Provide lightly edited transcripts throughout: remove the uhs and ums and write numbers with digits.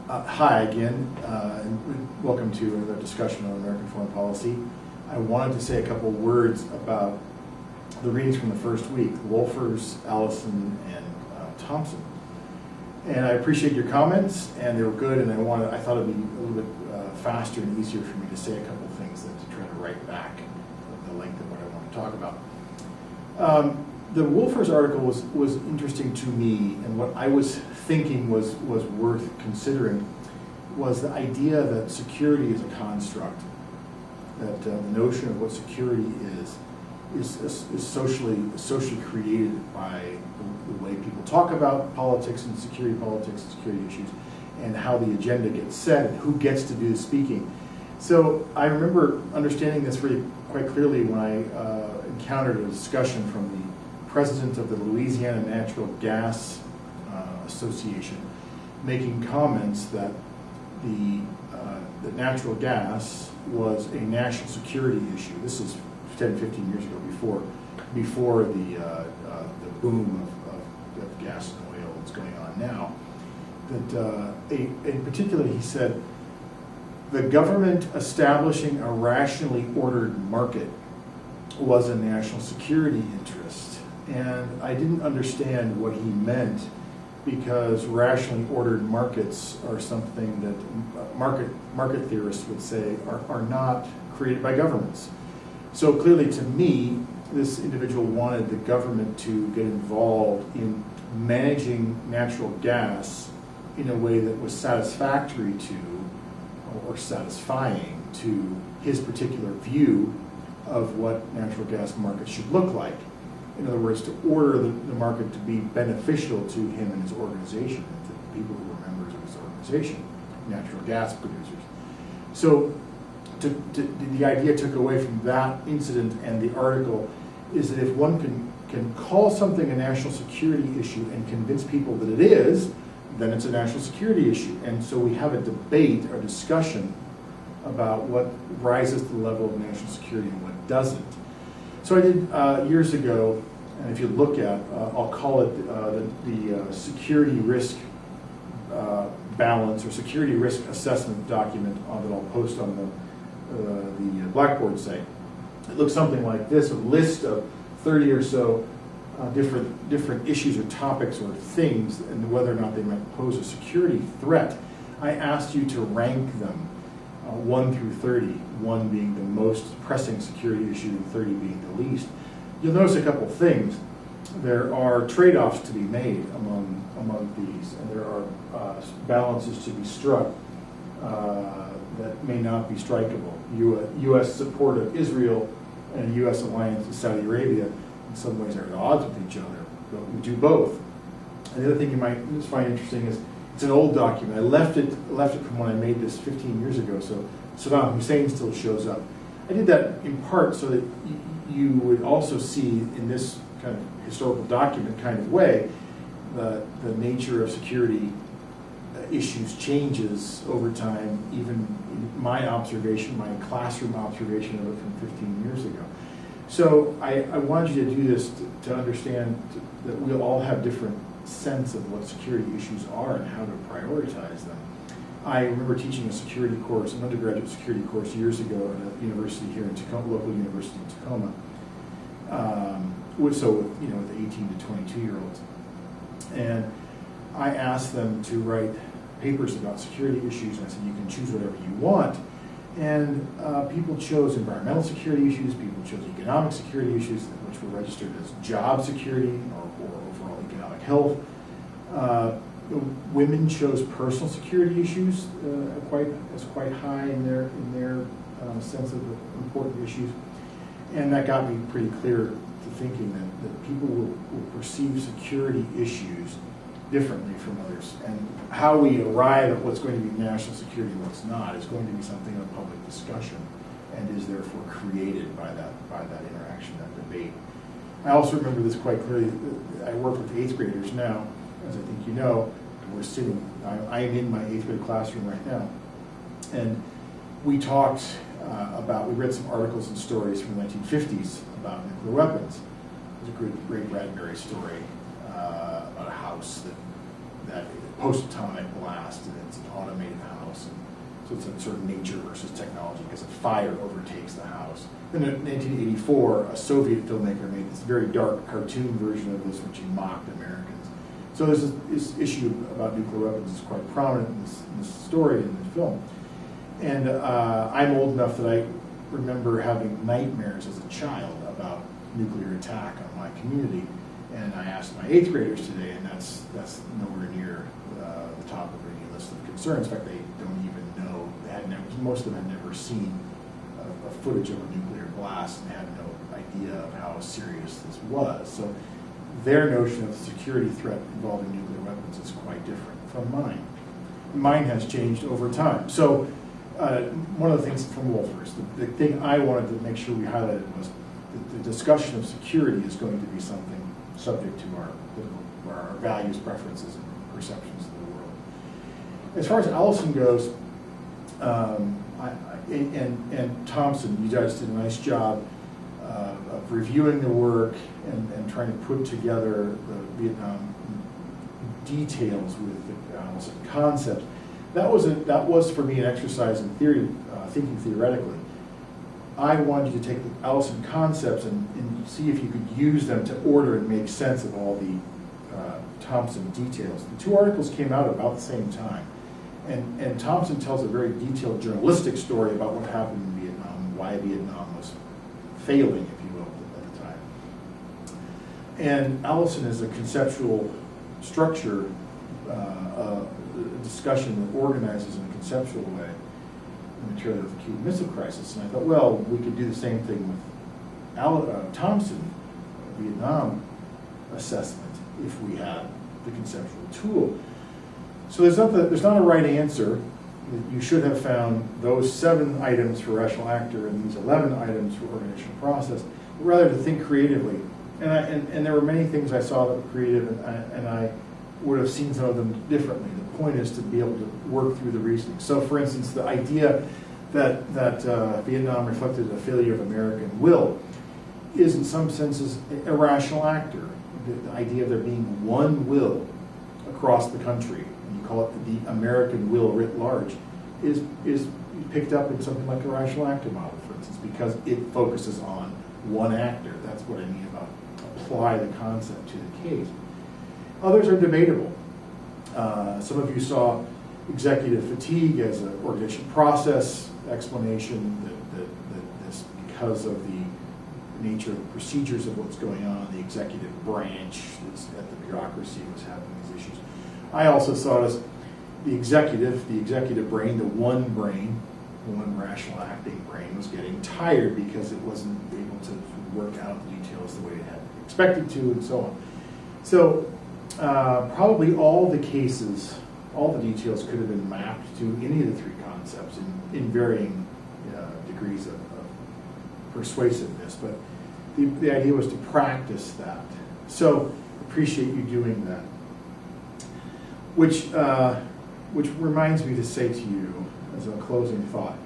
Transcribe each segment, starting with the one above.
Hi again, and welcome to the discussion on American foreign policy. I wanted to say a couple words about the readings from the first week, Wolfers, Allison, and Thomson. And I appreciate your comments, and they were good, and I thought it'd be a little bit faster and easier for me to say a couple of things than to try to write back the length of what I want to talk about. The Wolfers article was interesting to me, and what I was thinking was worth considering was the idea that security is a construct, that the notion of what security is socially created by the way people talk about politics and security issues, and how the agenda gets set and who gets to do the speaking. So I remember understanding this really quite clearly when I encountered a discussion from the president of the Louisiana Natural Gas Association, making comments that the natural gas was a national security issue. This is 10, 15 years ago, before the boom of gas and oil that's going on now. That in particular, he said, the government establishing a rationally ordered market was a national security interest. And I didn't understand what he meant, because rationally ordered markets are something that market theorists would say are not created by governments. So clearly to me, this individual wanted the government to get involved in managing natural gas in a way that was satisfactory to, or satisfying to, his particular view of what natural gas markets should look like. In other words, to order the market to be beneficial to him and his organization, and to the people who are members of his organization, natural gas producers. So the idea took away from that incident and the article is that if one can call something a national security issue and convince people that it is, then it's a national security issue. And so we have a debate or discussion about what rises to the level of national security and what doesn't. So I did years ago, and if you look at, I'll call it the security risk balance or security risk assessment document that I'll post on the Blackboard site. It looks something like this: a list of 30 or so different issues or topics or things, and whether or not they might pose a security threat. I asked you to rank them 1 through 30, 1 being the most pressing security issue and 30 being the least. You'll notice a couple things. There are trade-offs to be made among these, and there are balances to be struck that may not be strikeable. U.S. support of Israel and U.S. alliance with Saudi Arabia in some ways are at odds with each other, but we do both. And the other thing you might just find interesting is it's an old document. I left it from when I made this 15 years ago, so Saddam Hussein still shows up. I did that in part so that you would also see in this kind of historical document kind of way the nature of security issues changes over time, even in my observation, my classroom observation of it from 15 years ago. So I wanted you to do this to understand that we'll all have different sense of what security issues are and how to prioritize them. I remember teaching a security course, an undergraduate security course years ago at a university here in Tacoma, local university in Tacoma, with 18 to 22-year-olds. And I asked them to write papers about security issues, and I said, you can choose whatever you want. And people chose environmental security issues, people chose economic security issues, which were registered as job security or overall economic health. Women chose personal security issues as quite high in their sense of the important issues. And that got me pretty clear to thinking that people will perceive security issues differently from others. And how we arrive at what's going to be national security and what's not is going to be something of public discussion and is therefore created by that interaction, that debate. I also remember this quite clearly. I work with 8th graders now, as I think you know. We're sitting, I am in my 8th grade classroom right now. And we talked we read some articles and stories from the 1950s about nuclear weapons. There's a great Bradbury story about a house that that post-atomic blast, and it's an automated house. And so it's a sort of nature versus technology, because a fire overtakes the house. Then in 1984, a Soviet filmmaker made this very dark cartoon version of this, which he mocked Americans. So this issue about nuclear weapons is quite prominent in this story, in the film. And I'm old enough that I remember having nightmares as a child about nuclear attack on my community. And I asked my 8th graders today, and that's nowhere near the top of any list of concerns. In fact, they don't even know. Most of them had never seen a footage of a nuclear blast and had no idea of how serious this was. So their notion of the security threat involving nuclear weapons is quite different from mine. Mine has changed over time. So one of the things from Wolfers, the thing I wanted to make sure we highlighted was that the discussion of security is going to be something subject to our values, preferences, and perceptions of the world. As far as Allison goes, and Thomson, you guys did a nice job of reviewing the work and trying to put together the Vietnam details with the Allison concepts. That was for me an exercise in theory, thinking theoretically. I wanted you to take the Allison concepts and see if you could use them to order and make sense of all the Thomson details. The 2 articles came out about the same time. And Thomson tells a very detailed journalistic story about what happened in Vietnam, why Vietnam was failing, if you will, at the time. And Allison is a conceptual structure, a discussion that organizes in a conceptual way the material of the Cuban Missile Crisis. And I thought, well, we could do the same thing with Thomson, Vietnam assessment, if we had the conceptual tool. So there's not a right answer. You should have found those 7 items for rational actor and these 11 items for organizational process, but rather to think creatively. And there were many things I saw that were creative, and I would have seen some of them differently. The point is to be able to work through the reasoning. So, for instance, the idea that Vietnam reflected a failure of American will is, in some senses, a rational actor. The idea of there being one will across the country, and you call it the American will writ large, is picked up in something like a rational actor model, for instance, because it focuses on one actor. That's what I mean about apply the concept to the case. Others are debatable. Some of you saw executive fatigue as an organization process explanation that this, because of the nature of the procedures of what's going on, the executive branch that's at the bureaucracy was having these issues. I also saw it as the executive brain, the one rational acting brain, was getting tired because it wasn't able to work out the details the way it had expected to, and so on. So probably all the cases, all the details could have been mapped to any of the 3 concepts in varying degrees of persuasiveness, but the idea was to practice that. So appreciate you doing that. Which reminds me to say to you, as a closing thought,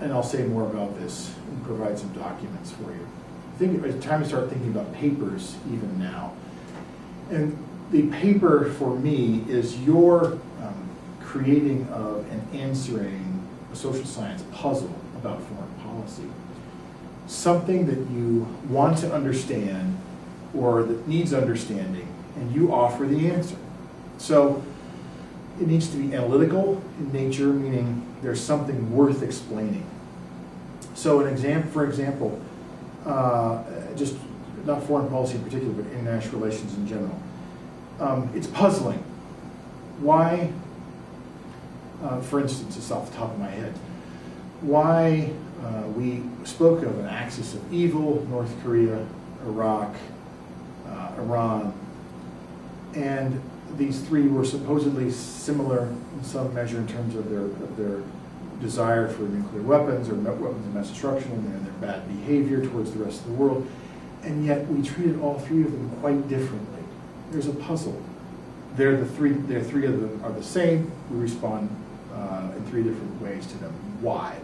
and I'll say more about this and provide some documents for you. I think it's time to start thinking about papers even now. And the paper for me is your creating of and answering a social science puzzle about foreign policy. Something that you want to understand or that needs understanding, and you offer the answer. So it needs to be analytical in nature, meaning there's something worth explaining. So for example, just not foreign policy in particular, but international relations in general. It's puzzling. Why, for instance, just off the top of my head, why we spoke of an axis of evil, North Korea, Iraq, Iran, and these 3 were supposedly similar in some measure in terms of their desire for nuclear weapons or weapons of mass destruction and their bad behavior towards the rest of the world, and yet we treated all 3 of them quite differently. There's a puzzle. The 3 of them are the same. We respond in 3 different ways to them. Why?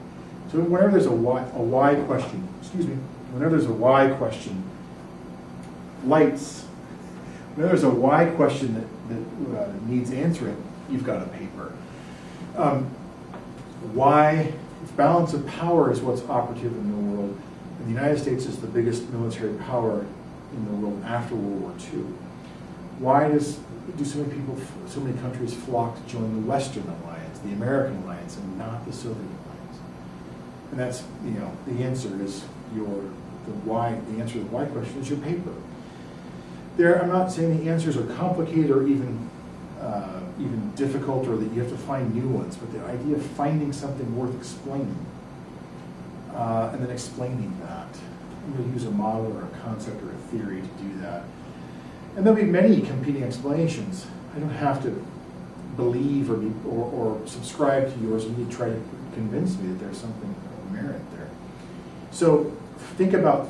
So whenever there's a why question, whenever there's a why question, lights When there's a why question that needs answering, you've got a paper. Why? Balance of power is what's operative in the world. And the United States is the biggest military power in the world after World War II. Why do so many people, so many countries flock to join the Western alliance, the American alliance, and not the Soviet alliance? And that's, the answer is the answer to the why question is your paper. I'm not saying the answers are complicated or even difficult, or that you have to find new ones, but the idea of finding something worth explaining and then explaining that. I'm going to use a model or a concept or a theory to do that. And there'll be many competing explanations. I don't have to believe or subscribe to yours, and you try to convince me that there's something of merit there. So think about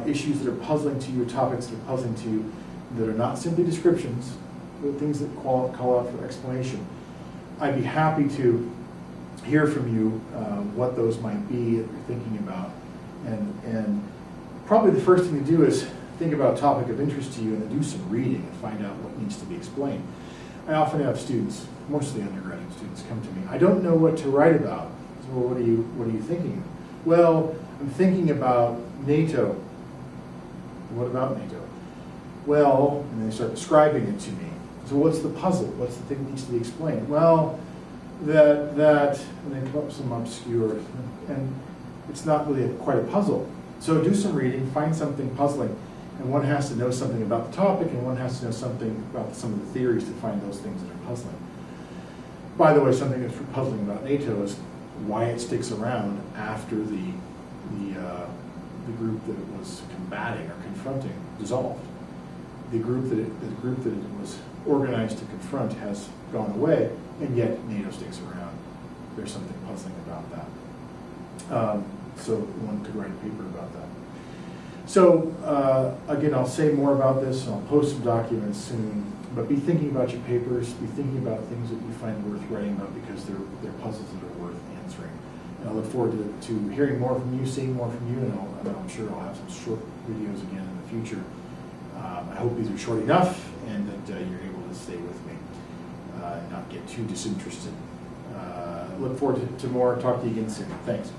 issues that are puzzling to you, topics that are puzzling to you, that are not simply descriptions, but things that call out for explanation. I'd be happy to hear from you what those might be that you're thinking about. And probably the first thing to do is think about a topic of interest to you and then do some reading and find out what needs to be explained. I often have students, mostly undergraduate students, come to me. I don't know what to write about. So, well, what are you thinking? Well, I'm thinking about NATO. What about NATO? Well, and they start describing it to me. So what's the puzzle? What's the thing that needs to be explained? Well, that, and they come up with some obscure, and it's not really quite a puzzle. So do some reading, find something puzzling, and one has to know something about the topic, and one has to know something about some of the theories to find those things that are puzzling. By the way, something that's puzzling about NATO is why it sticks around after the group that it was combating or confronting dissolved. The group that it was organized to confront has gone away, and yet NATO sticks around. There's something puzzling about that. So one could write a paper about that. So again, I'll say more about this, and I'll post some documents soon, but be thinking about your papers, be thinking about things that you find worth writing about, because they're puzzles that are worth answering. And I look forward to hearing more from you, seeing more from you, and I'm sure I'll have some short videos again in the future. I hope these are short enough and that you're able to stay with me and not get too disinterested. Look forward to more. Talk to you again soon. Thanks.